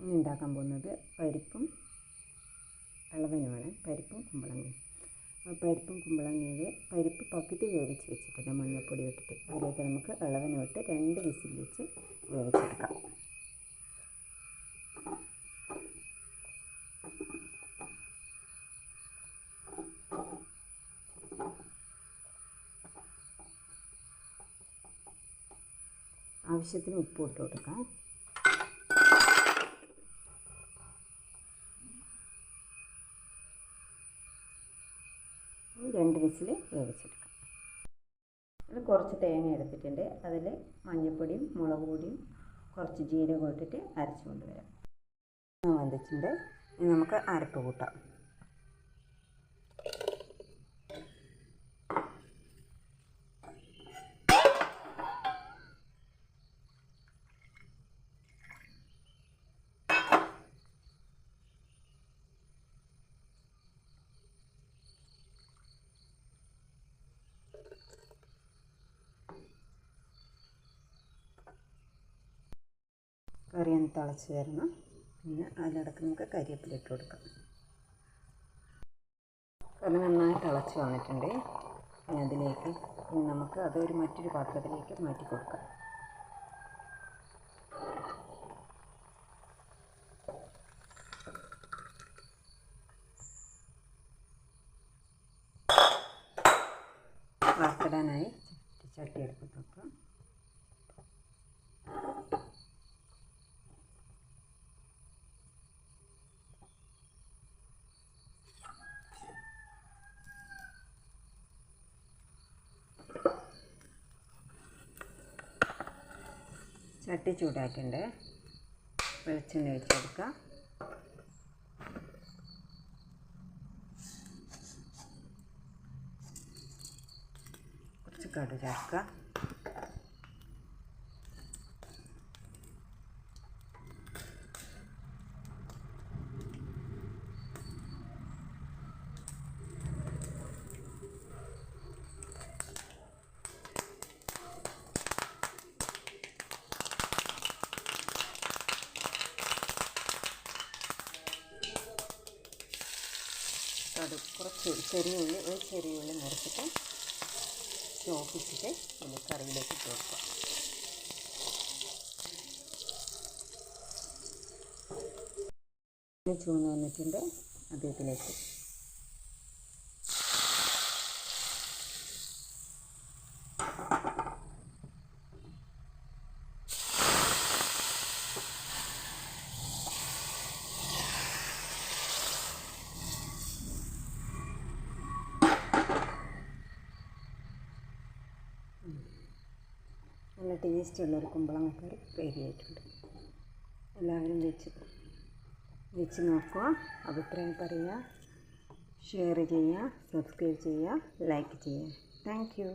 ഇനി ഉണ്ടാക്കാൻ പോകുന്നത് പരിപ്പും ഇളവനുമാണ്, പരിപ്പും കുമ്പളങ്ങയും. പരിപ്പും കുമ്പളങ്ങയിൽ പരിപ്പ് പകുതി വേവിച്ച് വെച്ചിട്ടുണ്ട് മഞ്ഞൾപ്പൊടി ഇട്ടിട്ട്. അതിലേക്ക് നമുക്ക് ഇളവനും ഇട്ട് 2 വിസിൽ വെച്ച് വേവിച്ചെടുക്കാം. ആവശ്യത്തിന് ഉപ്പ് ഇട്ട് കൊടുക്കാം. രണ്ട് വിസിൽ വേവിച്ചെടുക്കാം. അത് കുറച്ച് തേങ്ങ എടുത്തിട്ടുണ്ട്. അതിൽ മഞ്ഞൾപ്പൊടിയും മുളക് പൊടിയും കുറച്ച് ജീരകം ഇട്ടിട്ട് അരച്ച് കൊണ്ടുവരാം. വന്നിട്ടുണ്ട്. ഇനി നമുക്ക് അരപ്പ് കൂട്ടാം. കറി ഒന്ന് തിളച്ച് വരണം. പിന്നെ അതിലിടക്ക് നമുക്ക് കരിവേപ്പില ഇട്ട് കൊടുക്കാം. കറി നന്നായി തിളച്ച് വന്നിട്ടുണ്ട്. ഇനി അതിലേക്ക് നമുക്ക് അതൊരു മറ്റൊരു പാത്രത്തിലേക്ക് മാറ്റി കൊടുക്കാം. വറുത്തിടാനായി ചട്ടി എടുത്ത് വെക്കാം. ചട്ടി ചൂടായിട്ടുണ്ട്. വെളിച്ചെണ്ണ ഒഴിച്ച് കൊടുക്കാം. കുറച്ച് കടുക് ചേർക്കുക. കുറച്ച് ചെറിയ ഉള്ളി നിറച്ചിട്ട് ചോപ്പിച്ചിട്ട് ഈ കറിയിലേക്ക് ഇട്ട് കൊടുക്കുക. ചൂന്ന് വന്നിട്ടുണ്ട്. അതിലേക്ക് നല്ല ടേസ്റ്റുള്ളൊരു കുമ്പളങ്ങക്കറി റെഡി ആയിട്ടുണ്ട്. എല്ലാവരും വെച്ച് നോക്കുക. അഭിപ്രായം പറയുക, ഷെയർ ചെയ്യുക, സബ്സ്ക്രൈബ് ചെയ്യുക, ലൈക്ക് ചെയ്യുക. Thank you.